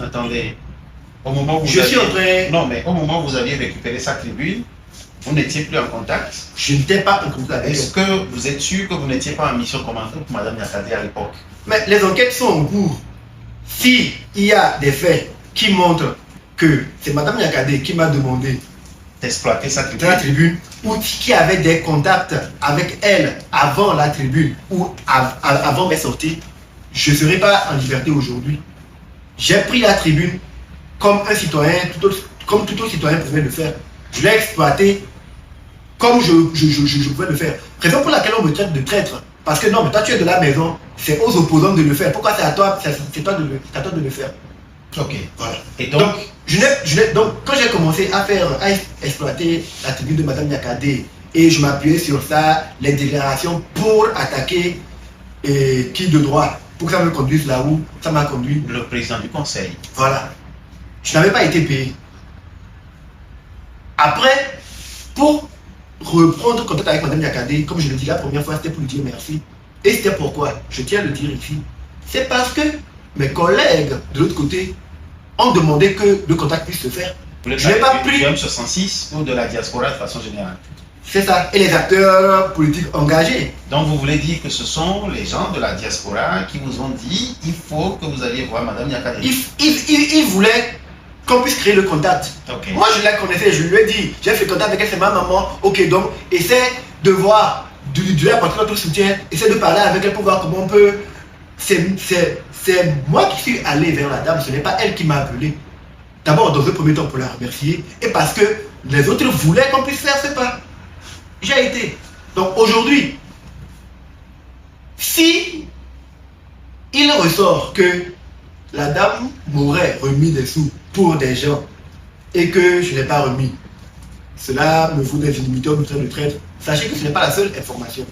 Attendez. Au moment où Je suis en train... Non, mais au moment où vous aviez récupéré sa tribune, vous n'étiez plus en contact. Je n'étais pas en contact avec elle. Est-ce que vous êtes sûr que vous n'étiez pas en mission commandante pour Mme Niakate à l'époque? Mais les enquêtes sont en cours. Si il y a des faits qui montrent que c'est Mme Niakate qui m'a demandé d'exploiter sa tribune. La tribune, ou qui avait des contacts avec elle avant la tribune ou avant mes sorties, je ne serais pas en liberté aujourd'hui. J'ai pris la tribune comme un citoyen, comme tout autre citoyen pouvait le faire. Je l'ai exploité comme je pouvais le faire. Raison pour laquelle on me traite de traître. Parce que non, mais toi tu es de la maison, c'est aux opposants de le faire. Pourquoi c'est à toi, c'est toi de le faire? Ok, voilà. Et donc, donc quand j'ai commencé à exploiter la tribune de Mme Niakate et je m'appuyais sur ça, les déclarations pour attaquer qui de droit, pour que ça me conduise là où ça m'a conduit. Le président du conseil. Voilà. Je n'avais pas été payé. Après, pour reprendre contact avec Mme Niakate, comme je le dis la première fois, c'était pour lui dire merci. Et c'était pourquoi, je tiens à le dire ici, c'est parce que mes collègues de l'autre côté ont demandé que le contact puisse se faire. Je n'ai pas pris. Du M66 ou de la diaspora de façon générale. C'est ça. Et les acteurs politiques engagés. Donc vous voulez dire que ce sont les gens de la diaspora qui vous ont dit il faut que vous alliez voir Mme Niakate. Ils voulaient qu'on puisse créer le contact. Okay. Moi je la connaissais, je lui ai dit, j'ai fait contact avec elle, c'est ma maman. Ok, donc essaie de voir, de lui apporter notre soutien, essaie de parler avec elle pour voir comment on peut. C'est moi qui suis allé vers la dame, ce n'est pas elle qui m'a appelé. D'abord, dans un premier temps, pour la remercier, et parce que les autres voulaient qu'on puisse faire ce pas. J'ai été. Donc aujourd'hui, si il ressort que la dame m'aurait remis des sous pour des gens et que je n'ai pas remis, cela me vaut des inimitiés au train de traître. Sachez que ce n'est pas la seule information.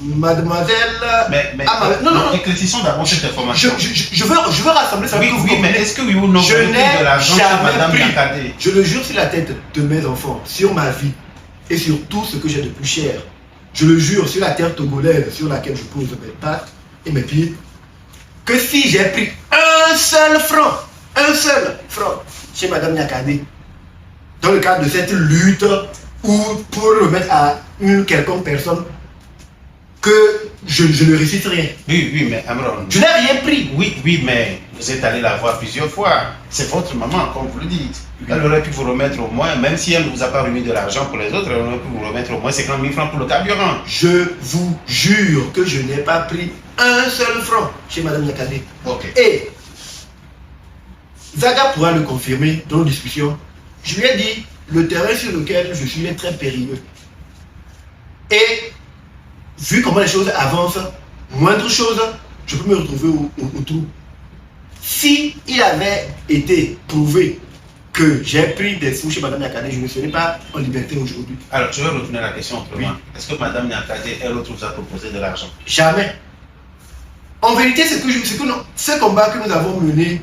Mademoiselle... non, éclaircissons d'abord cette information. Je veux rassembler ça. Oui, mais est-ce que oui ou non, je n'ai de l'argent chez Mme Niakate? Je le jure sur la tête de mes enfants, sur ma vie et sur tout ce que j'ai de plus cher. Je le jure sur la terre togolaise sur laquelle je pose mes pattes et mes pieds, que si j'ai pris un seul franc chez Mme Niakate, dans le cadre de cette lutte ou pour remettre à une quelconque personne, que je ne récite rien. Oui, mais Amron... Je n'ai rien pris. Oui, mais vous êtes allé la voir plusieurs fois. C'est votre maman, comme vous le dites. Elle aurait pu vous remettre au moins, même si elle ne vous a pas remis de l'argent pour les autres, elle aurait pu vous remettre au moins 50 000 francs pour le carburant. Je vous jure que je n'ai pas pris un seul franc chez Mme Niakate. Ok. Et Zaga pourra le confirmer dans nos discussions. Je lui ai dit, le terrain sur lequel je suis est très périlleux. Et vu comment les choses avancent, moindre chose, je peux me retrouver au trou. Si il avait été prouvé que j'ai pris des sous chez Mme Niakate, je ne serais pas en liberté aujourd'hui. Alors, je vais retourner la question autrement. Oui. Est-ce que Mme Niakate, elle autre vous a proposé de l'argent? Jamais. En vérité, ce combat que nous avons mené,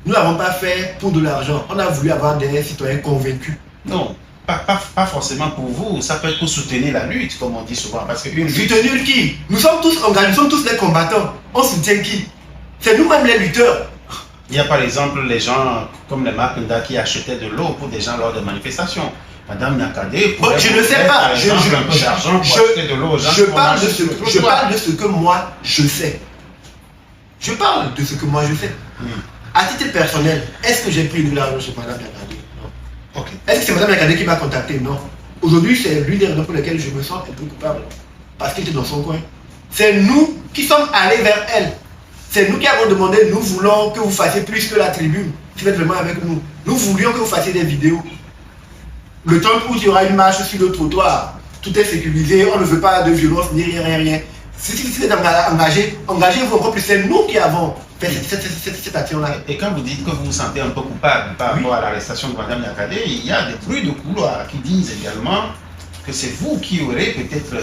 nous ne l'avons pas fait pour de l'argent. On a voulu avoir des citoyens convaincus. Non. Pas forcément pour vous, ça peut être pour soutenir la lutte, comme on dit souvent. Parce que soutenir qui? Nous sommes tous engagés, nous sommes tous les combattants. On soutient qui? C'est nous-mêmes les lutteurs. Il y a par exemple les gens comme les Makunda qui achetaient de l'eau pour des gens lors de manifestations. Madame Niakate, je ne sais pas. Je parle de ce que moi je sais. Je parle de ce que moi je sais. À titre personnel, est-ce que j'ai pris de l'argent chez Madame Niakate? Okay. Est-ce que c'est Mme Niakate qui m'a contacté? Non. Aujourd'hui, c'est l'une des raisons pour lesquelles je me sens un peu coupable. Parce qu'il était dans son coin. C'est nous qui sommes allés vers elle. C'est nous qui avons demandé, nous voulons que vous fassiez plus que la tribune. Qui va être vraiment avec nous. Nous voulions que vous fassiez des vidéos. Le temps où il y aura une marche sur le trottoir, tout est sécurisé, on ne veut pas de violence, ni rien. Si vous êtes engagez-vous encore plus. C'est nous qui avons fait cette action-là. Et quand vous dites que vous vous sentez un peu coupable par rapport à l'arrestation de Mme Niakate, il y a des bruits de couloir qui disent également que c'est vous qui aurez peut-être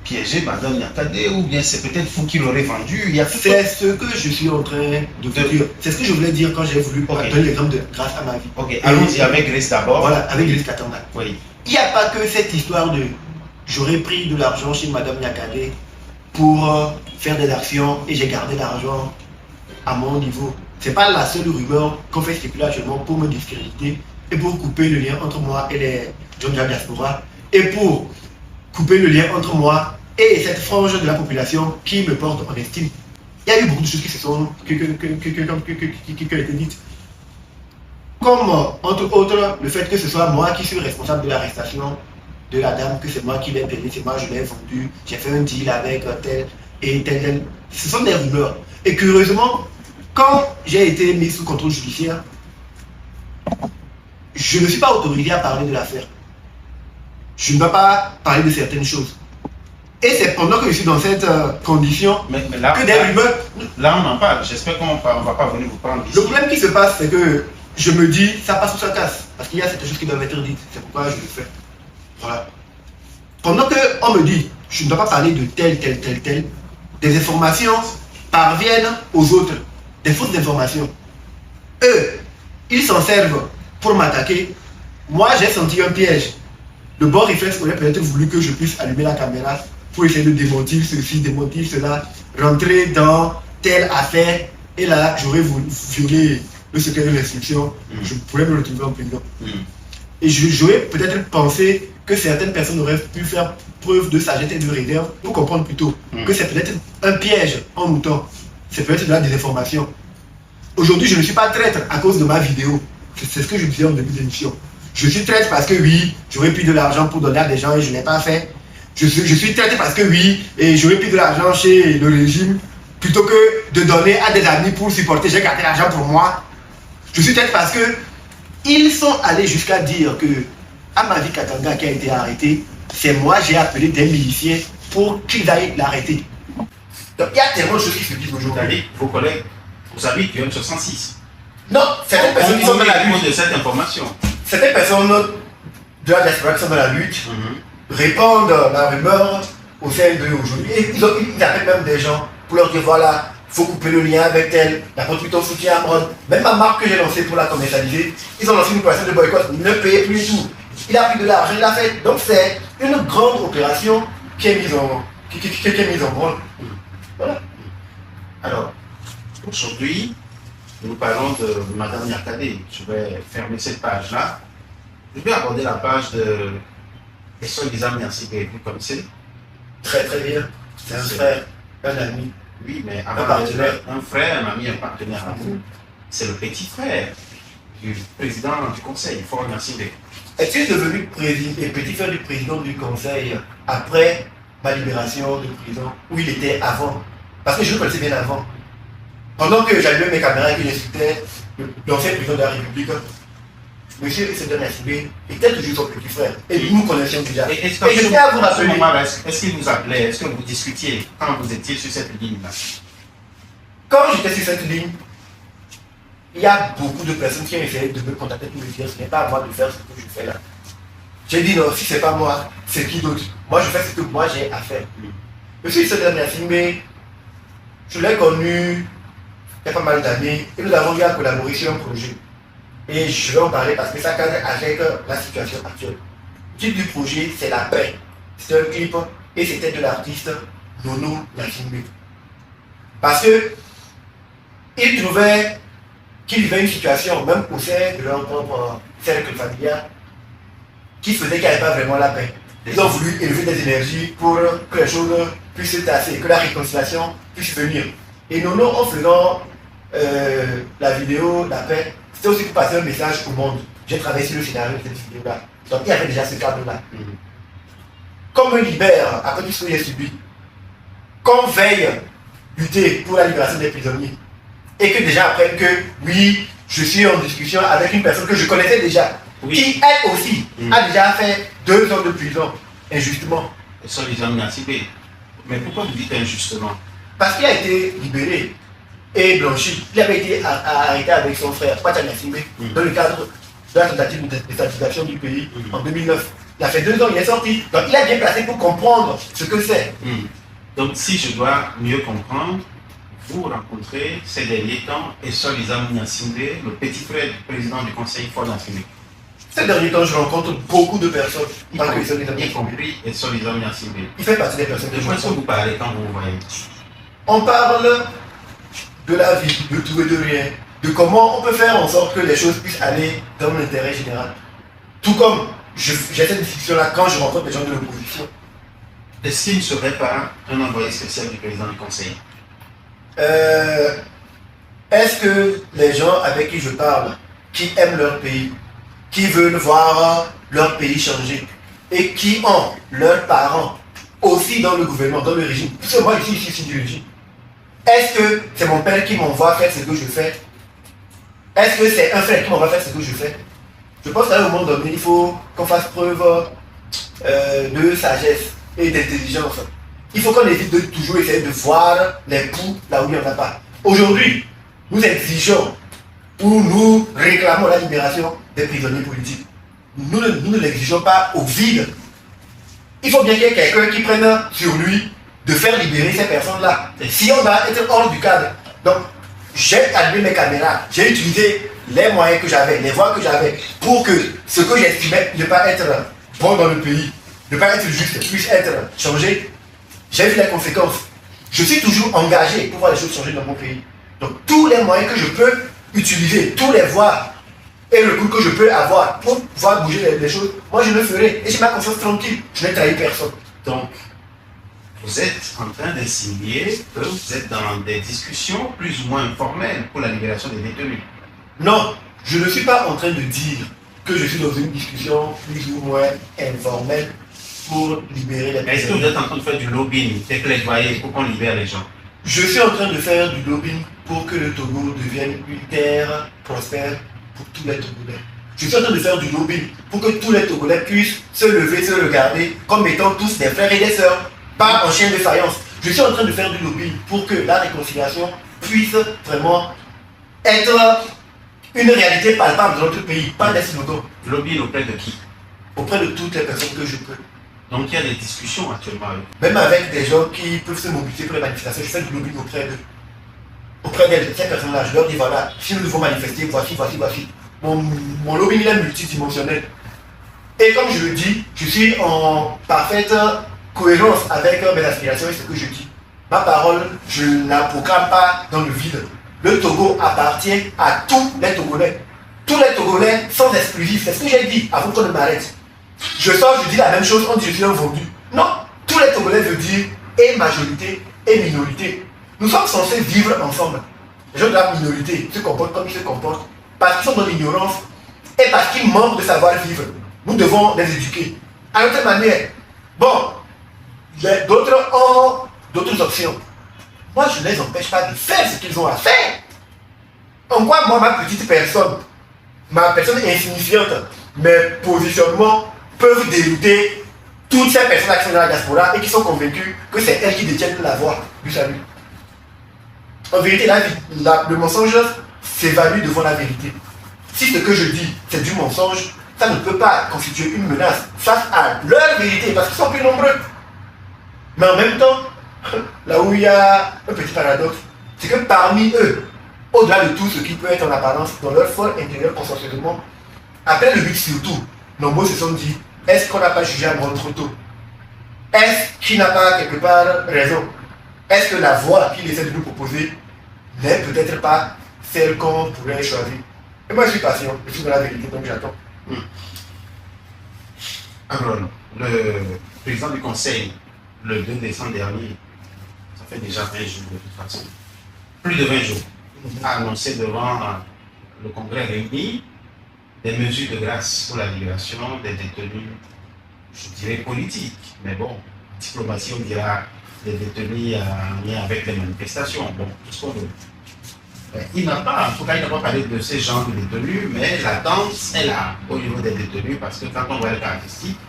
piégé Mme Niakate, ou bien c'est peut-être vous qui l'aurez vendu. C'est ce que je suis en train de vous dire. C'est ce que je voulais dire quand j'ai voulu donner l'exemple de grâce à ma vie. Ok, allons-y avec Grace d'abord. Voilà, avec Grace Katanga. Oui. Il n'y a pas que cette histoire de j'aurais pris de l'argent chez Mme Niakate pour faire des actions et j'ai gardé l'argent à mon niveau. c'est pas la seule rumeur qu'on fait spéculer actuellement pour me discréditer et pour couper le lien entre moi et les gens de la diaspora et pour couper le lien entre moi et cette frange de la population qui me porte en estime. Il y a eu beaucoup de choses qui ont été dites. Comme, entre autres, le fait que ce soit moi qui suis responsable de l'arrestation de la dame, que c'est moi qui l'ai payé, c'est moi je l'ai vendu, j'ai fait un deal avec tel et tel. Ce sont des rumeurs. Et curieusement, quand j'ai été mis sous contrôle judiciaire, je ne suis pas autorisé à parler de l'affaire. Je ne dois pas parler de certaines choses. Et c'est pendant que je suis dans cette condition mais là, que des rumeurs... Là, on en parle. J'espère qu'on ne va pas venir vous prendre ici. Le problème qui se passe, c'est que je me dis, ça passe ou ça casse. Parce qu'il y a certaines choses qui doivent être dites. C'est pourquoi je le fais. Voilà. Pendant qu'on me dit, je ne dois pas parler de tel, des informations parviennent aux autres. Des fausses informations. Eux, ils s'en servent pour m'attaquer. Moi, j'ai senti un piège. Le bon réflexe aurait peut-être voulu que je puisse allumer la caméra pour essayer de démentir ceci, démentir cela, rentrer dans telle affaire. Et là, j'aurais violé le secret de l'instruction. Je pourrais me retrouver en prison. Et j'aurais peut-être pensé que certaines personnes auraient pu faire preuve de sagesse et de réserve pour comprendre plutôt que c'est peut-être un piège en mouton. C'est peut-être de la désinformation. Aujourd'hui, je ne suis pas traître à cause de ma vidéo. C'est ce que je disais en début d'émission. Je suis traître parce que oui, j'aurais pris de l'argent pour donner à des gens et je ne l'ai pas fait. Je suis traître parce que oui, et j'aurais pris de l'argent chez le régime plutôt que de donner à des amis pour supporter. J'ai gardé l'argent pour moi. Je suis traître parce que ils sont allés jusqu'à dire que Amadi Katanga qui a été arrêté, c'est moi j'ai appelé des miliciens pour qu'ils aillent l'arrêter. Donc il y a tellement de choses qui se disent aujourd'hui. Vos collègues, vous savez qu'il y a une 66. Non, certaines personnes qui sont dans la lutte de cette information. Certaines personnes de la diaspora qui sont dans la lutte répandent la rumeur au sein d'eux aujourd'hui. Et ils appellent même des gens pour leur dire voilà, il faut couper le lien avec tel, la produit ton soutien à Amron. Même ma marque que j'ai lancée pour la commercialiser, ils ont lancé une opération de boycott, ne payez plus du tout. Il a pris de l'argent, il l'a fait. Donc c'est une grande opération qui est mise en branle. Voilà. Alors, aujourd'hui, nous parlons de Madame Nyakadé. Je vais fermer cette page-là. Je vais aborder la page de Essol Gizam Nyansibé. Vous connaissez? Très très bien. C'est un frère, un ami. Oui, mais avant un frère, un ami, un partenaire à vous, c'est le petit frère du président du conseil, Fort Nyansibé. Est-ce qu'il est devenu petit frère du président du conseil après ma libération de prison, où il était avant? Parce que je le connaissais bien avant. Pendant que j'allumais mes caméras et que j'insultais l'ancien président de la République, M. Essol Nyansibé était toujours son petit frère. Et nous connaissions déjà. Et je tiens à vous rappeler, est-ce qu'il vous appelait, est-ce que vous discutiez quand vous étiez sur cette ligne-là? Quand j'étais sur cette ligne, il y a beaucoup de personnes qui ont essayé de me contacter pour me dire ce n'est pas à moi de faire ce que je fais là. J'ai dit non, si ce n'est pas moi, c'est qui d'autre? Moi je fais ce que moi j'ai à faire. M. Essol Nyansibé, je l'ai connu il y a pas mal d'années et nous avons eu à collaborer sur un projet. Et je vais en parler parce que ça cadre avec la situation actuelle. Le titre du projet, c'est la paix. C'est un clip et c'était de l'artiste Nono Nyansibé. Parce que il trouvait qu'il vivait une situation, même au sein de leur propre cercle familial, qui faisait qu'il n'y avait pas vraiment la paix. Ils ont voulu élever des énergies pour que les choses puissent se tasser, que la réconciliation puisse venir. Et Nono, en faisant la vidéo, la paix, c'était aussi pour passer un message au monde. J'ai travaillé sur le scénario de cette vidéo-là. Donc il y avait déjà ce cadre-là. Qu'on me libère après tout ce que j'ai subi. Qu'on veille lutter pour la libération des prisonniers. Et que déjà apprennent que oui, je suis en discussion avec une personne que je connaissais déjà. Oui. Qui elle aussi a déjà fait 2 ans de prison, injustement. Essol Gizam Nyansibé. Mais pourquoi vous dites injustement? Parce qu'il a été libéré et blanchi. Il avait été arrêté avec son frère, Pacha Nyansibé, dans le cadre de la tentative de déstabilisation du pays en 2009. Il a fait 2 ans, il est sorti. Donc il est bien placé pour comprendre ce que c'est. Donc si je dois mieux comprendre, vous rencontrez ces derniers temps Essol Gizam Nyansibé, le petit frère du président du conseil Fort Nyansibé. Ces derniers temps, je rencontre beaucoup de personnes. Y compris Essol Gizam Nyansibé. Il fait partie des personnes de quoi est-ce que vous parlez quand vous vous voyez? On parle de la vie, de tout et de rien. de comment on peut faire en sorte que les choses puissent aller dans l'intérêt général. Tout comme j'ai cette discussion-là quand je rencontre des gens de l'opposition. Est-ce qu'il ne serait pas un envoyé spécial du président du Conseil? Est-ce que les gens avec qui je parle, qui aiment leur pays, qui veulent voir leur pays changer et qui ont leurs parents aussi dans le gouvernement, dans le régime, parce que moi je suis ici du régime, est-ce que c'est mon père qui m'envoie faire ce que je fais? Est-ce que c'est un frère qui m'envoie faire ce que je fais? Je pense qu'à un moment donné, il faut qu'on fasse preuve de sagesse et d'intelligence. Il faut qu'on évite de toujours essayer de voir les poux là où il n'y en a pas. Aujourd'hui, nous exigeons ou nous réclamons la libération des prisonniers politiques. Nous ne l'exigeons pas au vide. Il faut bien qu'il y ait quelqu'un qui prenne sur lui de faire libérer ces personnes-là. Si on doit être hors du cadre. Donc, j'ai allumé mes caméras, j'ai utilisé les moyens que j'avais, les voies que j'avais, pour que ce que j'estimais ne pas être bon dans le pays, ne pas être juste, puisse être changé. J'ai vu les conséquences. Je suis toujours engagé pour voir les choses changer dans mon pays. Donc, tous les moyens que je peux utiliser, tous les voies et le coup que je peux avoir pour pouvoir bouger les choses, moi je le ferai. Et j'ai ma conscience tranquille. Je n'ai trahi personne. Donc, vous êtes en train d'insinuer que vous êtes dans des discussions plus ou moins informelles pour la libération des détenus. Non, je ne suis pas en train de dire que je suis dans une discussion plus ou moins informelle pour libérer les personnes. Est-ce que vous êtes en train de faire du lobbying, des plaidoyers pour qu'on libère les gens? Je suis en train de faire du lobbying pour que le Togo devienne une terre prospère pour tous les Togolais. Je suis en train de faire du lobbying pour que tous les Togolais puissent se lever, se regarder comme étant tous des frères et des sœurs, pas en chien de faïence. Je suis en train de faire du lobbying pour que la réconciliation puisse vraiment être une réalité palpable dans notre pays, pas des slogans. Lobbying auprès de qui? Auprès de toutes les personnes que je peux. Donc il y a des discussions actuellement avec vous. Même avec des gens qui peuvent se mobiliser pour les manifestations, je fais du lobbying auprès d'eux. Auprès d'elles, ces personnes-là, je leur dis voilà, si nous devons manifester, voici. Mon lobbying est multidimensionnel. Et comme je le dis, je suis en parfaite cohérence avec mes aspirations et ce que je dis. Ma parole, je ne la proclame pas dans le vide. Le Togo appartient à tous les Togolais. Tous les Togolais sans exclusif. C'est ce que j'ai dit avant qu'on ne m'arrête. Je sors, je dis la même chose, on dit je suis un vendu. Non, tous les Togolais veulent dire et majorité et minorité. Nous sommes censés vivre ensemble. Les gens de la minorité se comportent comme ils se comportent parce qu'ils sont dans l'ignorance et parce qu'ils manquent de savoir vivre. Nous devons les éduquer à notre manière. Bon, d'autres ont d'autres options. Moi, je ne les empêche pas de faire ce qu'ils ont à faire. En quoi, moi, ma petite personne, ma personne insignifiante, mes positionnements peuvent dérouter toutes ces personnes qui sont dans la diaspora et qui sont convaincues que c'est elles qui détiennent la voie du salut. En vérité, le mensonge s'évalue devant la vérité. Si ce que je dis, c'est du mensonge, ça ne peut pas constituer une menace face à leur vérité, parce qu'ils sont plus nombreux. Mais en même temps, là où il y a un petit paradoxe, c'est que parmi eux, au-delà de tout ce qui peut être en apparence, dans leur fort intérieur consensuellement, après le 8 surtout, nombreux se sont dit, est-ce qu'on n'a pas jugé un mort trop tôt? Est-ce qu'il n'a pas quelque part raison? Est-ce que la voie qu'il essaie de nous proposer n'est peut-être pas celle qu'on pourrait choisir? Et moi je suis patient, je suis dans la vérité, donc j'attends. Alors, le président du Conseil, le 2 décembre dernier, ça fait déjà 20 jours de toute façon, plus de 20 jours, a annoncé devant le Congrès réuni des mesures de grâce pour la libération des détenus, je dirais politiques, mais bon, diplomatie on dira des détenus en lien avec les manifestations, bon, tout ce qu'on veut. Il n'a pas, en tout cas, il n'a pas parlé de ces genres de détenus, mais la danse est là au niveau des détenus, parce que quand on voit les caractéristiques,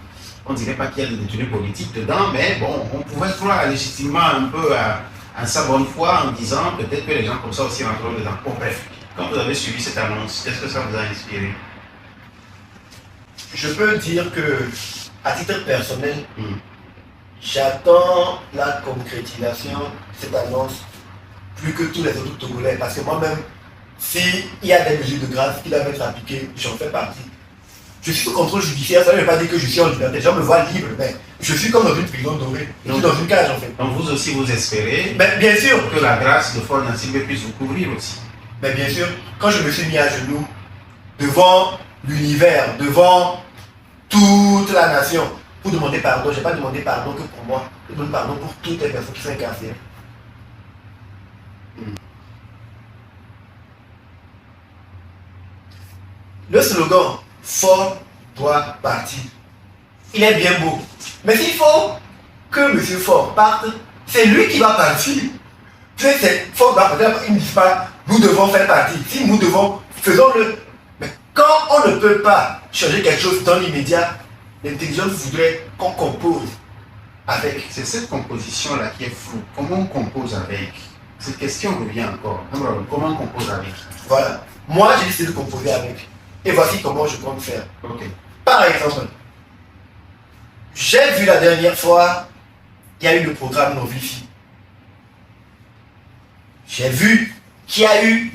on ne dirait pas qu'il y a des détenus politiques dedans, mais bon, on pouvait croire légitimement un peu à sa bonne foi en disant peut-être que les gens comme ça aussi rentreront dedans. Bon, bref, quand vous avez suivi cette annonce, qu'est-ce que ça vous a inspiré? Je peux dire que, à titre personnel, j'attends la concrétisation de cette annonce plus que tous les autres Togolais. Parce que moi-même, s'il y a des mesures de grâce qui doivent être appliquées, j'en fais partie. Je suis sous contrôle judiciaire, ça ne veut pas dire que je suis en liberté. Les gens me voient libre, mais je suis comme dans une prison dorée. Je suis dans une cage en fait. Donc vous aussi, vous espérez bien sûr que la grâce de Fort Nassingbe puisse vous couvrir aussi. Mais bien sûr, quand je me suis mis à genoux, devant l'univers, devant toute la nation, pour demander pardon, je n'ai pas demandé pardon que pour moi, je demande pardon pour toutes les personnes qui sont incarcérées. Le slogan « Ford doit partir », il est bien beau. Mais s'il faut que M. Ford parte, c'est lui qui va partir. Ford va partir, il ne dit pas « nous devons faire partie ». Si nous devons, faisons-le. Mais quand on ne peut pas changer quelque chose dans l'immédiat, l'intelligence voudrait qu'on compose avec. C'est cette composition-là qui est floue. Comment on compose avec? Cette question revient encore. Comment on compose avec? Voilà. Moi, j'ai décidé de composer avec. Et voici comment je compte faire. Okay. Par exemple, j'ai vu la dernière fois, il y a eu le programme Novifi. J'ai vu qu'il y a eu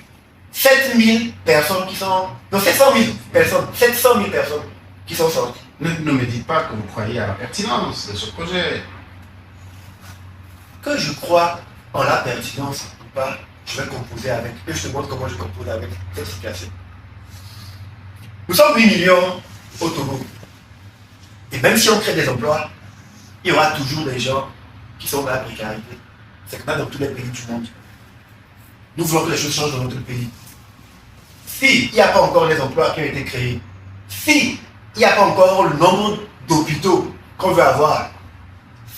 7000 personnes qui sont... Non, 700 000 personnes. 700 000 personnes qui sont sorties. Ne me dites pas que vous croyez à la pertinence de ce projet. Que je crois en la pertinence ou pas, je vais composer avec. Et je te montre comment je compose avec cette situation. Nous sommes 8 millions au Togo. Et même si on crée des emplois, il y aura toujours des gens qui sont dans la précarité. C'est comme dans tous les pays du monde. Nous voulons que les choses changent dans notre pays. S'il n'y a pas encore les emplois qui ont été créés, s'il n'y a pas encore le nombre d'hôpitaux qu'on veut avoir,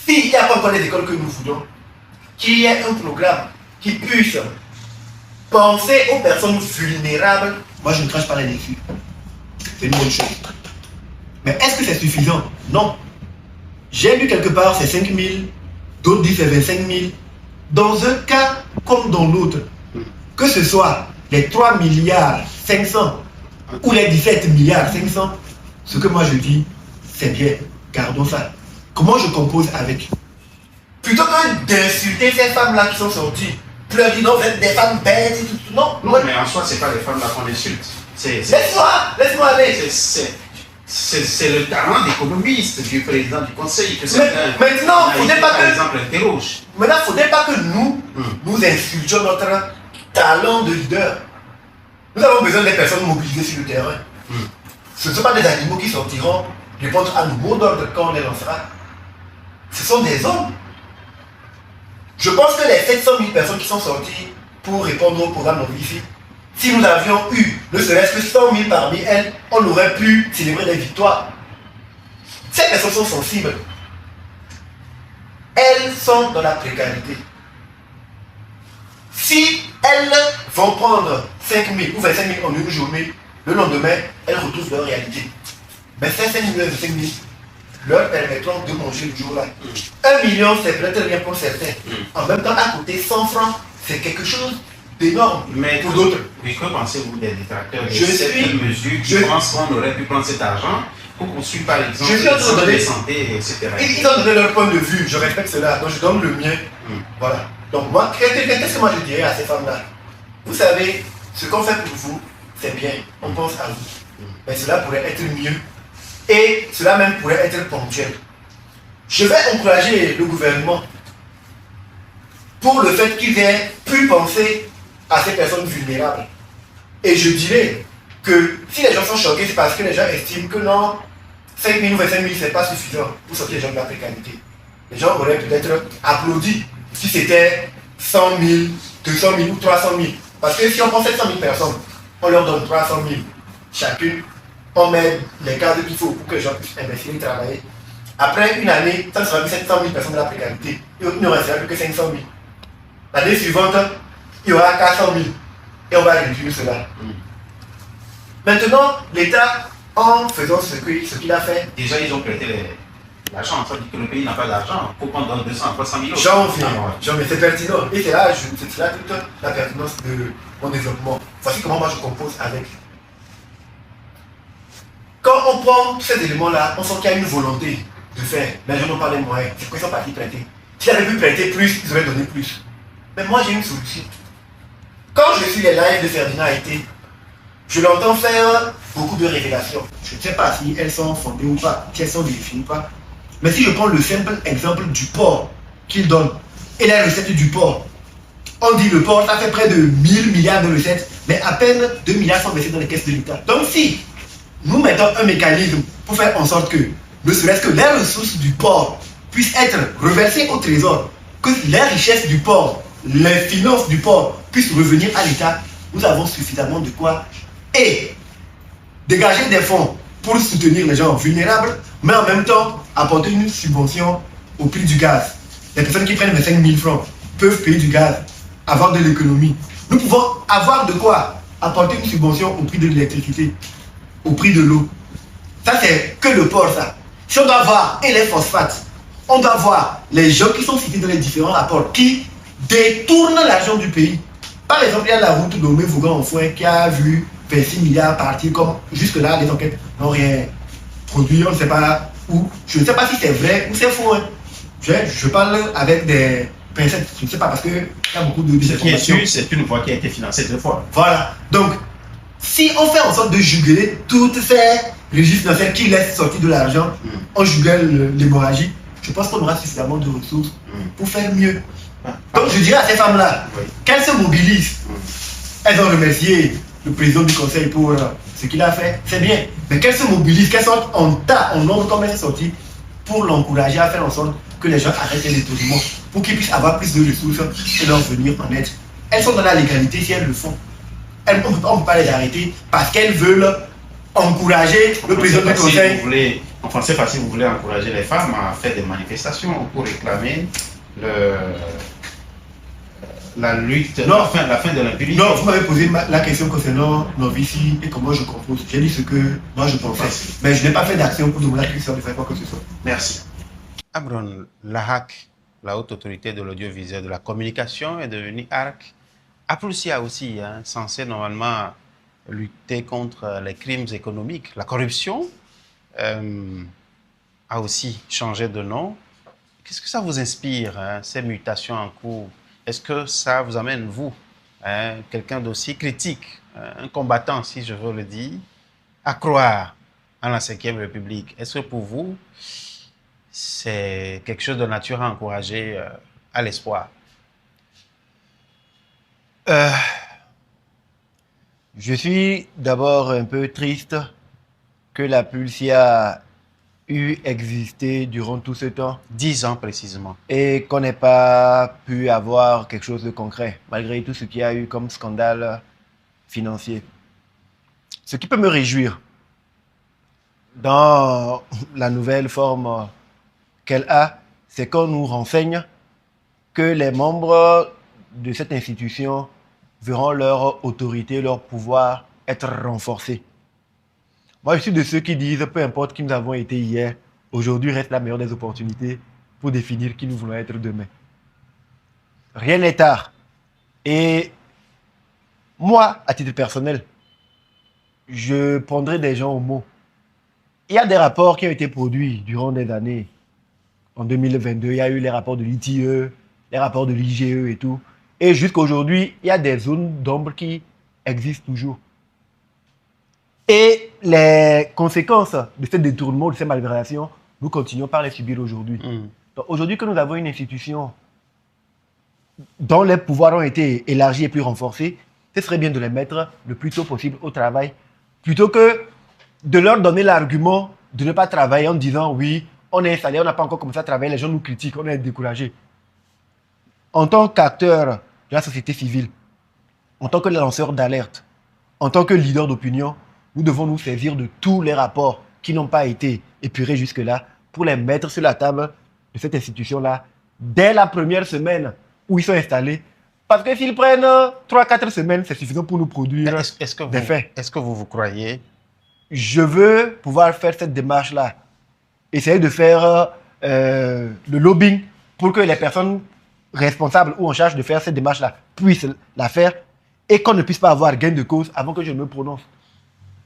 s'il n'y a pas encore les écoles que nous voulons, qu'il y ait un programme qui puisse penser aux personnes vulnérables. Moi, je ne crache pas les défis. C'est une bonne chose. Mais est-ce que c'est suffisant? Non. J'ai lu quelque part, c'est 5 000, d'autres disent c'est 25 000. Dans un cas comme dans l'autre, que ce soit les 3 milliards 500 ou les 17 milliards 500, ce que moi je dis, c'est bien. Gardons ça. Comment je compose avec? Plutôt que d'insulter ces femmes-là qui sont sorties, leur dire non, vous êtes des femmes bêtes et tout. Non, non, mais en soi, c'est pas les femmes-là qu'on insulte. Laisse-moi aller. C'est le talent d'économiste du président du conseil que maintenant, il ne faudrait pas par exemple, interroge. Maintenant, il ne faudrait pas que nous insultions notre talent de leader. Nous avons besoin des personnes mobilisées sur le terrain. Ce ne sont pas des animaux qui sortiront répondre à nos mots d'ordre quand on les lancera. Ce sont des hommes. Je pense que les 700 000 personnes qui sont sorties pour répondre au programme Novifi, si nous avions eu ne serait-ce que 100 000 parmi elles, on aurait pu célébrer des victoires. Ces personnes sont sensibles. Elles sont dans la précarité. Si elles vont prendre 5 000 ou 25 000 en une journée, le lendemain, elles retrouvent leur réalité. Mais ces 5 000 ou 25 000 leur permettront de manger le jour-là. 1 million, c'est peut-être rien pour certains. En même temps, à côté, 100 francs, c'est quelque chose d'énorme pour d'autres. Mais que pensez-vous des détracteurs de cette mesure qui pensent qu'on aurait pu prendre cet argent pour construire par exemple des centres de santé, etc. Ils ont donné leur point de vue, je respecte cela, donc je donne le mien. Voilà. Donc moi, qu'est-ce que moi je dirais à ces femmes-là? Vous savez, ce qu'on fait pour vous, c'est bien, on pense à vous. Mais cela pourrait être mieux. Et cela même pourrait être ponctuel. Je vais encourager le gouvernement pour le fait qu'ils aient pu penser à ces personnes vulnérables. Et je dirais que si les gens sont choqués, c'est parce que les gens estiment que non, 5 000 ou 25 000, c'est pas suffisant pour sortir les gens de la précarité. Les gens auraient peut-être applaudi si c'était 100 000, 200 000 ou 300 000. Parce que si on prend 700 000 personnes, on leur donne 300 000 chacune, on met les cadres qu'il faut pour que les gens puissent investir et travailler. Après une année, ça ne sera plus 700 000 personnes de la précarité. Il ne restera plus que 500 000. L'année suivante, il y aura 400 000. Et on va réduire cela. Maintenant, l'État, en faisant ce qu'il a fait... Déjà, ils ont prêté l'argent. Ça dit que le pays n'a pas d'argent. Il faut qu'on donne 200 à 300 000 euros. Jean, mais c'est pertinent. Et c'est là toute la pertinence de mon développement. Voici comment moi je compose avec. Quand on prend tous ces éléments-là, on sent qu'il y a une volonté de faire. Les gens n'ont pas les moyens. C'est pourquoi ils sont partis prêter. S'ils avaient pu prêter plus, ils auraient donné plus. Mais moi, j'ai une solution. Quand je suis les lives de Ferdinand Haïté, je l'entends faire beaucoup de révélations. Je ne sais pas si elles sont fondées ou pas, si elles sont vérifiées ou pas. Mais si je prends le simple exemple du porc qu'il donne et la recette du porc, On dit le port, ça fait près de 1000 milliards de recettes, mais à peine 2 milliards sont versés dans les caisses de l'État. Donc si nous mettons un mécanisme pour faire en sorte que, ne serait-ce que les ressources du port puissent être reversées au trésor, que les richesses du port, les finances du port puissent revenir à l'État, nous avons suffisamment de quoi et dégager des fonds pour soutenir les gens vulnérables, mais en même temps apporter une subvention au prix du gaz. Les personnes qui prennent 25 000 francs peuvent payer du gaz, avoir de l'économie. Nous pouvons avoir de quoi apporter une subvention au prix de l'électricité, au prix de l'eau. Ça, c'est que le port, ça. Si on doit voir, et les phosphates, on doit voir les gens qui sont cités dans les différents rapports, qui détournent l'argent du pays. Par exemple, il y a la route de Vaugan-en-Foin qui a vu 26 milliards partir, comme jusque-là, les enquêtes n'ont rien produit, on ne sait pas où. Je ne sais pas si c'est vrai ou c'est faux. Hein. Je parle avec des pincettes, je ne sais pas, parce qu'il y a beaucoup de... Ce qui est sûr, c'est une voie qui a été financée 2 fois. Voilà. Donc, si on fait en sorte de juguler toutes ces registres financiers qui laissent sortir de l'argent, on jugule l'hémorragie, je pense qu'on aura suffisamment de ressources pour faire mieux. Donc je dirais à ces femmes-là, qu'elles se mobilisent. Elles ont remercié le président du conseil pour ce qu'il a fait, c'est bien. Mais qu'elles se mobilisent, qu'elles sortent en tas, en nombre comme elles sont sorties, pour l'encourager à faire en sorte que les gens arrêtent les détournements, pour qu'ils puissent avoir plus de ressources et leur venir en aide. Elles sont dans la légalité si elles le font. On ne peut pas les arrêter parce qu'elles veulent encourager le président du conseil. En français facile, vous voulez encourager les femmes à faire des manifestations pour réclamer la lutte, non, la fin de l'impunité. Non, vous m'avez posé la question concernant nos vici et comment je compose. J'ai dit ce que moi je pensais. Mais je n'ai pas fait d'action pour demander à Christian de faire quoi que ce soit. Merci. Amron, l'AHAC, la haute autorité de l'audiovisuel de la communication, est devenue ARC. Aprusia aussi, hein, censé normalement lutter contre les crimes économiques. La corruption a aussi changé de nom. Qu'est-ce que ça vous inspire, hein, ces mutations en cours? Est-ce que ça vous amène, vous, hein, quelqu'un d'aussi critique, un combattant, si je veux le dire, à croire en la 5e République? Est-ce que pour vous, c'est quelque chose de nature à encourager à l'espoir? Je suis d'abord un peu triste que la Pulsia ait existé durant tout ce temps. 10 ans précisément. Et qu'on n'ait pas pu avoir quelque chose de concret, malgré tout ce qu'il y a eu comme scandale financier. Ce qui peut me réjouir dans la nouvelle forme qu'elle a, c'est qu'on nous renseigne que les membres de cette institution verront leur autorité, leur pouvoir être renforcés. Moi, je suis de ceux qui disent, peu importe qui nous avons été hier, aujourd'hui reste la meilleure des opportunités pour définir qui nous voulons être demain. Rien n'est tard. Et moi, à titre personnel, je prendrai des gens au mot. Il y a des rapports qui ont été produits durant des années. En 2022, il y a eu les rapports de l'ITIE, les rapports de l'IGE et tout. Et jusqu'à aujourd'hui, il y a des zones d'ombre qui existent toujours. Et les conséquences de ce détournement, de ces malversations, nous continuons par les subir aujourd'hui. Donc aujourd'hui que nous avons une institution dont les pouvoirs ont été élargis et plus renforcés, ce serait bien de les mettre le plus tôt possible au travail, plutôt que de leur donner l'argument de ne pas travailler en disant oui, on est installé, on n'a pas encore commencé à travailler, les gens nous critiquent, on est découragés. En tant qu'acteur de la société civile, en tant que lanceur d'alerte, en tant que leader d'opinion, nous devons nous saisir de tous les rapports qui n'ont pas été épurés jusque-là pour les mettre sur la table de cette institution-là dès la première semaine où ils sont installés. Parce que s'ils prennent 3-4 semaines, c'est suffisant pour nous produire des faits. Est-ce que vous croyez? Je veux pouvoir faire cette démarche-là. Essayer de faire le lobbying pour que les personnes responsables ou en charge de faire cette démarche-là puissent la faire et qu'on ne puisse pas avoir gain de cause avant que je me prononce.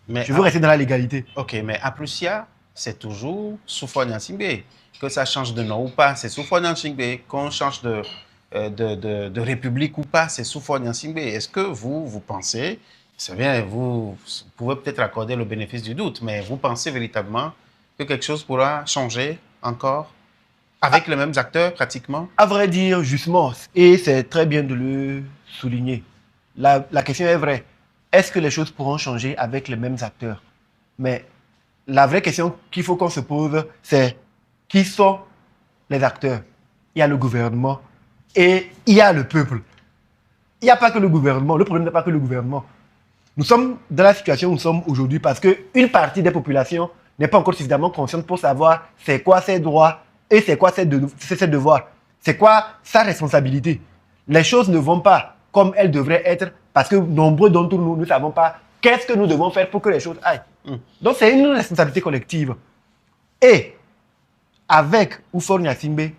Mais je veux rester dans la légalité. Ok, mais Aprusia, c'est toujours Soufou Gnassingbé. Que ça change de nom ou pas, c'est Soufou Gnassingbé. Qu'on change de république ou pas, c'est Soufou Gnassingbé. Est-ce que vous pensez, c'est bien, vous pouvez peut-être accorder le bénéfice du doute, mais vous pensez véritablement que quelque chose pourra changer encore? Avec les mêmes acteurs, pratiquement? À vrai dire, justement, et c'est très bien de le souligner, la question est vraie. Est-ce que les choses pourront changer avec les mêmes acteurs? Mais la vraie question qu'il faut qu'on se pose, c'est qui sont les acteurs? Il y a le gouvernement et il y a le peuple. Il n'y a pas que le gouvernement. Le problème n'est pas que le gouvernement. Nous sommes dans la situation où nous sommes aujourd'hui parce qu'une partie des populations n'est pas encore suffisamment consciente pour savoir c'est quoi ses droits et c'est quoi ses devoirs. C'est quoi sa responsabilité. Les choses ne vont pas comme elles devraient être parce que nombreux d'entre nous ne savons pas qu'est-ce que nous devons faire pour que les choses aillent. Donc c'est une responsabilité collective. Et avec Ouffor Gnassingbé,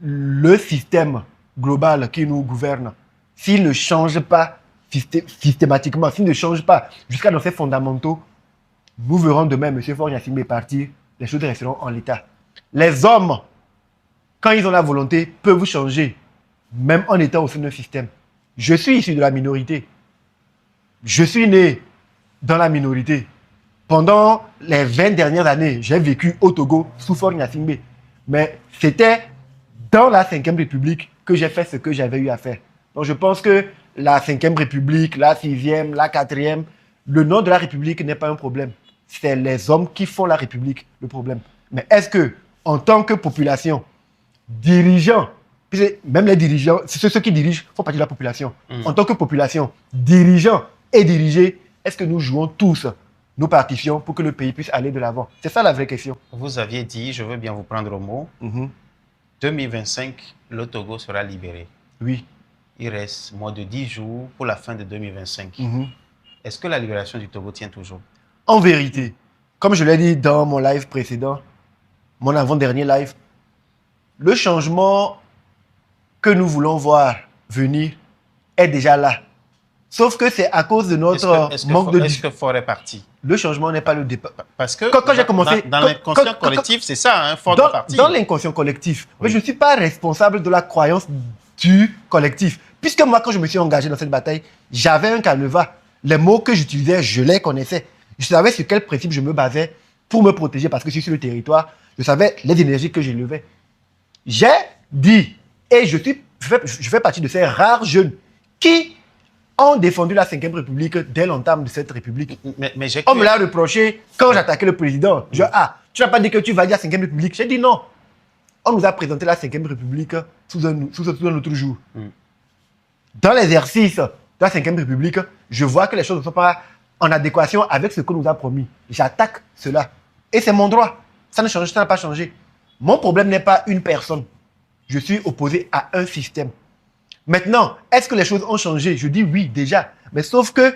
le système global qui nous gouverne, s'il ne change pas systématiquement, s'il ne change pas jusqu'à dans ses fondamentaux, nous verrons demain M. Faure Gnassingbé partir, les choses resteront en l'état. Les hommes, quand ils ont la volonté, peuvent changer, même en étant au sein d'un système. Je suis issu de la minorité. Je suis né dans la minorité. Pendant les 20 dernières années, j'ai vécu au Togo sous Faure Gnassingbé. Mais c'était dans la 5e République que j'ai fait ce que j'avais eu à faire. Donc je pense que la 5e République, la 6e, la 4e, le nom de la République n'est pas un problème. C'est les hommes qui font la République le problème. Mais est-ce que, en tant que population, dirigeants, même les dirigeants, ceux qui dirigent font partie de la population. En tant que population, dirigeants et dirigés, est-ce que nous jouons tous nos partitions pour que le pays puisse aller de l'avant? C'est ça la vraie question. Vous aviez dit, je veux bien vous prendre au mot, 2025, le Togo sera libéré. Oui. Il reste moins de 10 jours pour la fin de 2025. Est-ce que la libération du Togo tient toujours? En vérité, comme je l'ai dit dans mon live précédent, mon avant-dernier live, le changement que nous voulons voir venir est déjà là. Sauf que c'est à cause de notre manque de... Est-ce que Faure est parti? Le changement n'est pas le départ. Parce que quand j'ai commencé... Dans l'inconscient collectif, c'est ça, hein, Faure est parti. Dans l'inconscient collectif. Oui. Mais je ne suis pas responsable de la croyance du collectif. Puisque moi, quand je me suis engagé dans cette bataille, j'avais un canevas. Les mots que j'utilisais, je les connaissais. Je savais sur quel principe je me basais pour me protéger parce que je suis sur le territoire. Je savais les énergies que j'élevais. J'ai dit, et je fais partie de ces rares jeunes qui ont défendu la 5e République dès l'entame de cette République. Mais on me l'a reproché quand j'attaquais le président. Tu n'as pas dit que tu vas dire la 5e République. J'ai dit non. On nous a présenté la 5e République sous un autre jour. Dans l'exercice de la 5e République, je vois que les choses ne sont pas en adéquation avec ce que nous a promis. J'attaque cela. Et c'est mon droit. Ça ne change, ça n'a pas changé. Mon problème n'est pas une personne. Je suis opposé à un système. Maintenant, est-ce que les choses ont changé? Je dis oui, déjà. Mais sauf que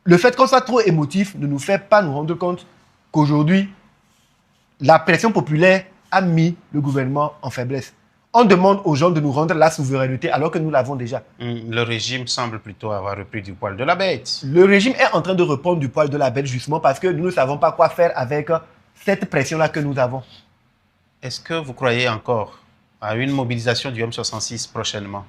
le fait qu'on soit trop émotif ne nous fait pas nous rendre compte qu'aujourd'hui, la pression populaire a mis le gouvernement en faiblesse. On demande aux gens de nous rendre la souveraineté alors que nous l'avons déjà. Le régime semble plutôt avoir repris du poil de la bête. Le régime est en train de reprendre du poil de la bête justement parce que nous ne savons pas quoi faire avec cette pression-là que nous avons. Est-ce que vous croyez encore à une mobilisation du M66 prochainement?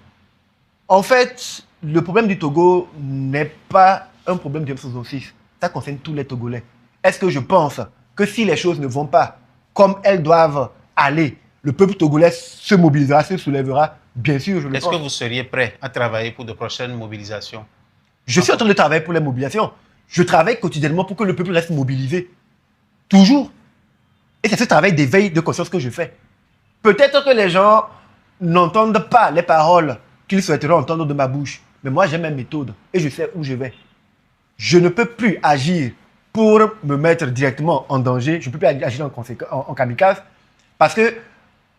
En fait, le problème du Togo n'est pas un problème du M66. Ça concerne tous les Togolais. Est-ce que je pense que si les choses ne vont pas comme elles doivent aller, le peuple togolais se mobilisera, se soulèvera? Bien sûr, je le pense. Est-ce que vous seriez prêt à travailler pour de prochaines mobilisations? Je suis en train de travailler pour les mobilisations. Je travaille quotidiennement pour que le peuple reste mobilisé. Toujours. Et c'est ce travail d'éveil de conscience que je fais. Peut-être que les gens n'entendent pas les paroles qu'ils souhaiteraient entendre de ma bouche. Mais moi, j'ai mes méthodes et je sais où je vais. Je ne peux plus agir pour me mettre directement en danger. Je ne peux plus agir en kamikaze parce que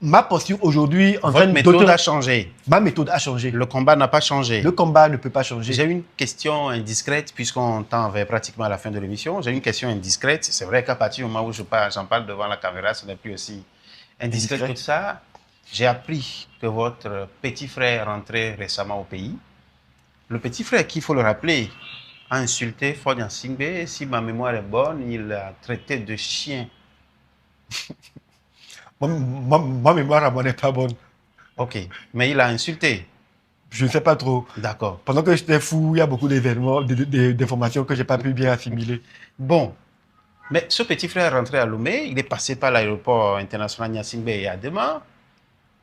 ma posture aujourd'hui... Votre méthode a changé. Ma méthode a changé. Le combat n'a pas changé. Le combat ne peut pas changer. J'ai une question indiscrète, puisqu'on tend vers pratiquement à la fin de l'émission. J'ai une question indiscrète. C'est vrai qu'à partir du moment où j'en parle devant la caméra, ce n'est plus aussi indiscret que ça. J'ai appris que votre petit frère est rentré récemment au pays. Le petit frère, qu'il faut le rappeler, a insulté Faure Gnassingbé. Si ma mémoire est bonne, il a traité de chien. Ma mémoire à moi n'est pas bonne. Ok, mais il a insulté. Je ne sais pas trop. D'accord. Pendant que j'étais fou, il y a beaucoup d'événements, d'informations que je n'ai pas pu bien assimiler. Bon, Mais ce petit frère est rentré à Lomé, il est passé par l'aéroport international Gnassingbé et Adema.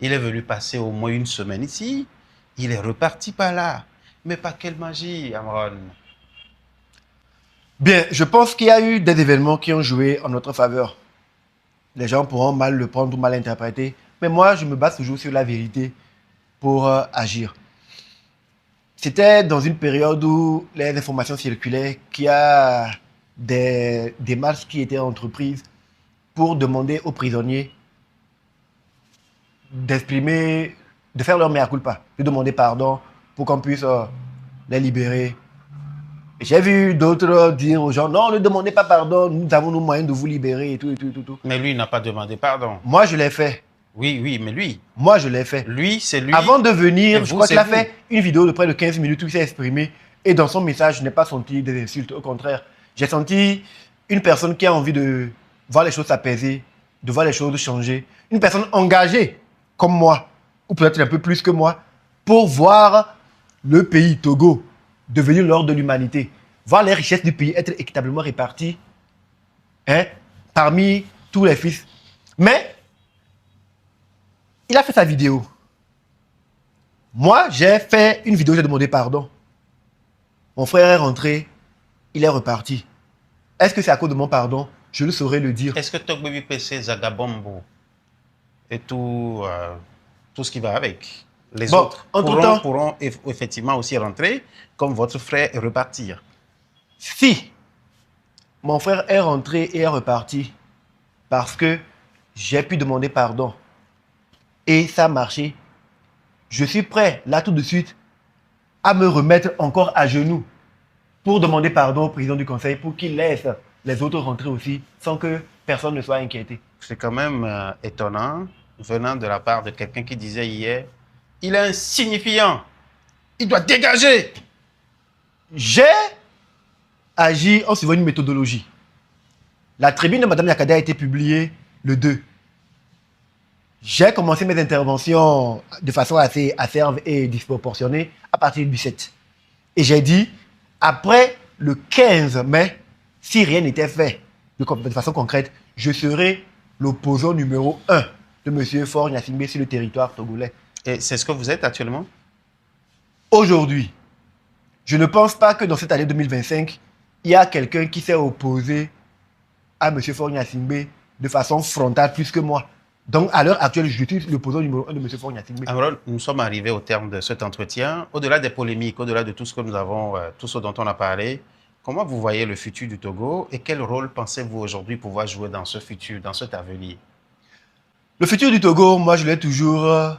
Il est venu passer au moins une semaine ici. Il est reparti par là. Mais par quelle magie, Amron? Bien, je pense qu'il y a eu des événements qui ont joué en notre faveur. Les gens pourront mal le prendre ou mal interpréter. Mais moi, je me base toujours sur la vérité pour agir. C'était dans une période où les informations circulaient qu'il y a des démarches qui étaient entreprises pour demander aux prisonniers d'exprimer, de faire leur mea culpa, de demander pardon pour qu'on puisse les libérer. J'ai vu d'autres dire aux gens, non, ne demandez pas pardon, nous avons nos moyens de vous libérer et tout, et tout, et tout, et tout. Mais lui, il n'a pas demandé pardon. Moi, je l'ai fait. Oui, oui, mais lui. Moi, je l'ai fait. Lui, c'est lui. Avant de venir, je crois qu'il a vous. fait une vidéo de près de 15 minutes où il s'est exprimé. Et dans son message, je n'ai pas senti des insultes. Au contraire, j'ai senti une personne qui a envie de voir les choses s'apaiser, de voir les choses changer. Une personne engagée, comme moi, ou peut-être un peu plus que moi, pour voir le pays Togo devenir l'or de l'humanité. Voir les richesses du pays être équitablement réparties parmi tous les fils. Mais il a fait sa vidéo. Moi, j'ai fait une vidéo, j'ai demandé pardon. Mon frère est rentré, il est reparti. Est-ce que c'est à cause de mon pardon? Je ne saurais le dire. Est-ce que Togbebi PC, Zagabombo et tout ce qui va avec les autres pourront effectivement aussi rentrer comme votre frère et repartir? Si mon frère est rentré et est reparti parce que j'ai pu demander pardon et ça a marché, je suis prêt là tout de suite à me remettre encore à genoux pour demander pardon au président du conseil pour qu'il laisse les autres rentrer aussi sans que personne ne soit inquiété. C'est quand même étonnant venant de la part de quelqu'un qui disait hier, il est insignifiant, il doit dégager. J'ai agi en suivant une méthodologie. La tribune de Mme Yakadé a été publiée le 2. J'ai commencé mes interventions de façon assez acerbe et disproportionnée à partir du 7. Et j'ai dit, après le 15 mai, si rien n'était fait de façon concrète, je serai l'opposant numéro 1 de M. Faure Gnassingbé sur le territoire togolais. Et c'est ce que vous êtes actuellement? Aujourd'hui, je ne pense pas que dans cette année 2025, il y a quelqu'un qui s'est opposé à M. Faure Gnassingbé de façon frontale plus que moi. Donc, à l'heure actuelle, je suis l'opposant numéro 1 de M. Faure Gnassingbé. Amron, nous sommes arrivés au terme de cet entretien. Au-delà des polémiques, au-delà de tout ce que nous avons, tout ce dont on a parlé, comment vous voyez le futur du Togo et quel rôle pensez-vous aujourd'hui pouvoir jouer dans ce futur, dans cet avenir? Le futur du Togo, moi, je l'ai toujours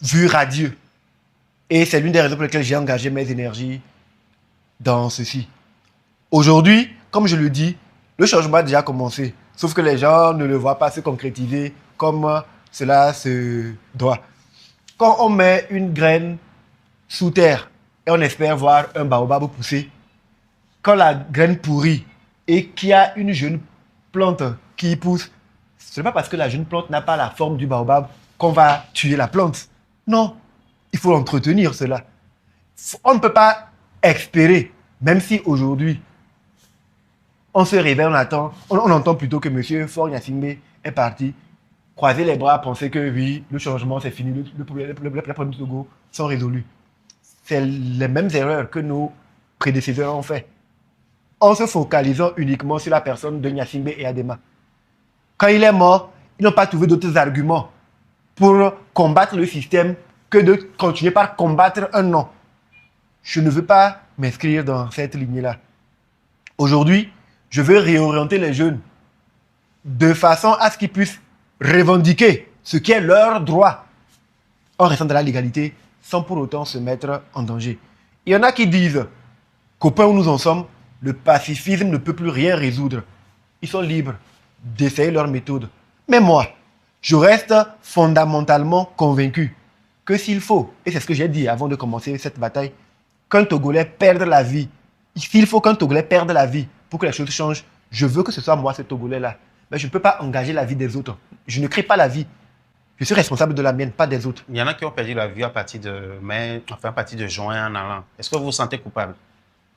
vu radieux. Et c'est l'une des raisons pour lesquelles j'ai engagé mes énergies dans ceci. Aujourd'hui, comme je le dis, le changement a déjà commencé. Sauf que les gens ne le voient pas se concrétiser comme cela se doit. Quand on met une graine sous terre et on espère voir un baobab pousser, quand la graine pourrit et qu'il y a une jeune plante qui pousse, ce n'est pas parce que la jeune plante n'a pas la forme du baobab qu'on va tuer la plante. Non, il faut entretenir cela. On ne peut pas espérer, même si aujourd'hui, on se réveille, on entend plutôt que M. Faure Gnassingbé est parti, croiser les bras, penser que oui, le changement c'est fini, les problèmes du Togo sont résolus. C'est les mêmes erreurs que nos prédécesseurs ont fait, en se focalisant uniquement sur la personne de Gnassingbé et Adema. Quand il est mort, ils n'ont pas trouvé d'autres arguments pour combattre le système que de continuer par combattre un nom. Je ne veux pas m'inscrire dans cette lignée-là. Aujourd'hui, je veux réorienter les jeunes de façon à ce qu'ils puissent revendiquer ce qui est leur droit en restant dans la légalité sans pour autant se mettre en danger. Il y en a qui disent qu'au point où nous en sommes, le pacifisme ne peut plus rien résoudre. Ils sont libres d'essayer leur méthode. Mais moi, je reste fondamentalement convaincu que s'il faut, et c'est ce que j'ai dit avant de commencer cette bataille, qu'un Togolais perde la vie, s'il faut qu'un Togolais perde la vie pour que les choses changent, je veux que ce soit moi, ce Togolais-là. Mais je ne peux pas engager la vie des autres. Je ne crée pas la vie. Je suis responsable de la mienne, pas des autres. Il y en a qui ont perdu la vie à partir de mai, enfin à partir de juin en allant. Est-ce que vous vous sentez coupable?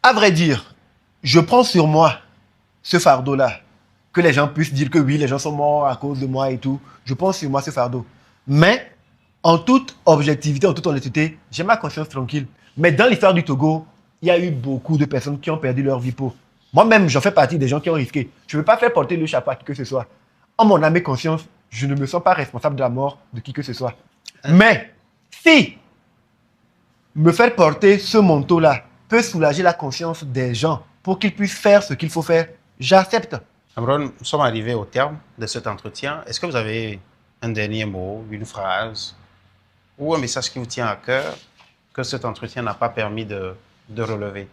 À vrai dire, je prends sur moi ce fardeau-là, que les gens puissent dire que oui, les gens sont morts à cause de moi et tout. Je pense sur moi ce fardeau. Mais, en toute objectivité, en toute honnêteté, j'ai ma conscience tranquille. Mais dans l'histoire du Togo, il y a eu beaucoup de personnes qui ont perdu leur vie pour. Moi-même, j'en fais partie des gens qui ont risqué. Je ne veux pas faire porter le chapeau à qui que ce soit. En mon âme et conscience, je ne me sens pas responsable de la mort de qui que ce soit. Mais, si me faire porter ce manteau-là peut soulager la conscience des gens pour qu'ils puissent faire ce qu'il faut faire, j'accepte. Amron, nous sommes arrivés au terme de cet entretien. Est-ce que vous avez un dernier mot, une phrase ou un message qui vous tient à cœur que cet entretien n'a pas permis de relever?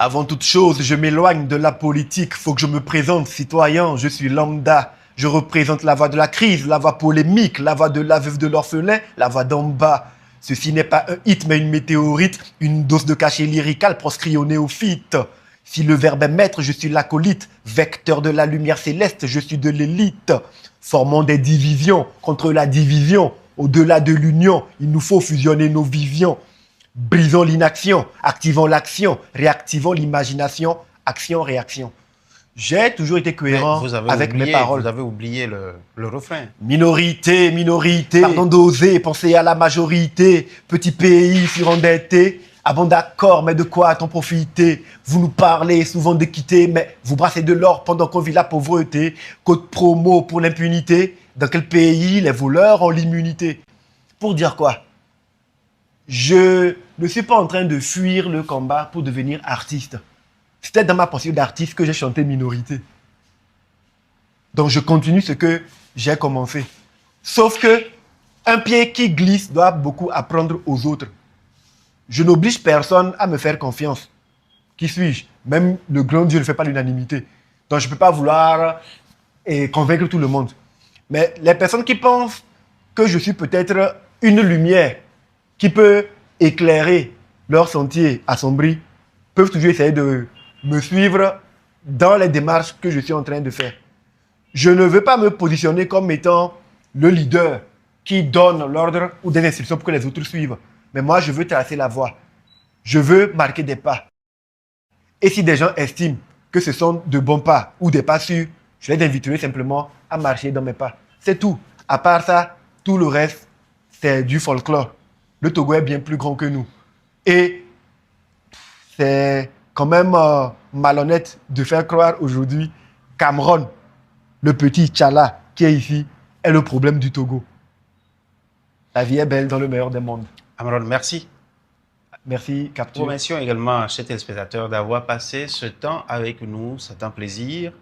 Avant toute chose, je m'éloigne de la politique. Faut que je me présente citoyen. Je suis lambda. Je représente la voix de la crise, la voix polémique, la voix de la veuve de l'orphelin, la voix d'en bas. Ceci n'est pas un hit, mais une météorite, une dose de cachet lyrical proscrit aux néophytes. Si le verbe est maître, je suis l'acolyte. Vecteur de la lumière céleste, je suis de l'élite. Formons des divisions contre la division. Au-delà de l'union, il nous faut fusionner nos visions. Brisons l'inaction, activons l'action, réactivons l'imagination, action-réaction. J'ai toujours été cohérent avec mes paroles. Vous avez oublié le refrain. Minorité, minorité, pardon d'oser, penser à la majorité. Petit pays surendetté, ah bon d'accord, mais de quoi a-t-on profité? Vous nous parlez souvent d'équité, mais vous brassez de l'or pendant qu'on vit la pauvreté. Code promo pour l'impunité. Dans quel pays les voleurs ont l'immunité? Pour dire quoi? Je ne suis pas en train de fuir le combat pour devenir artiste. C'était dans ma posture d'artiste que j'ai chanté Minorité. Donc je continue ce que j'ai commencé. Sauf que un pied qui glisse doit beaucoup apprendre aux autres. Je n'oblige personne à me faire confiance. Qui suis-je? Même le grand Dieu ne fait pas l'unanimité. Donc je ne peux pas vouloir convaincre tout le monde. Mais les personnes qui pensent que je suis peut-être une lumière qui peut éclairer leur sentier assombri, peuvent toujours essayer de me suivre dans les démarches que je suis en train de faire. Je ne veux pas me positionner comme étant le leader qui donne l'ordre ou des instructions pour que les autres suivent. Mais moi, je veux tracer la voie. Je veux marquer des pas. Et si des gens estiment que ce sont de bons pas ou des pas sûrs, je les inviterai simplement à marcher dans mes pas. C'est tout. À part ça, tout le reste, c'est du folklore. Le Togo est bien plus grand que nous. Et c'est quand même malhonnête de faire croire aujourd'hui qu'Amron, le petit Tchala qui est ici, est le problème du Togo. La vie est belle dans le meilleur des mondes. Amron, merci. Merci, Capture. Remercions également à chers téléspectateurs d'avoir passé ce temps avec nous. C'est un plaisir.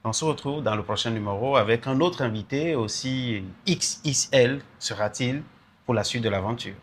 On se retrouve dans le prochain numéro avec un autre invité aussi XXL, sera-t-il, pour la suite de l'aventure.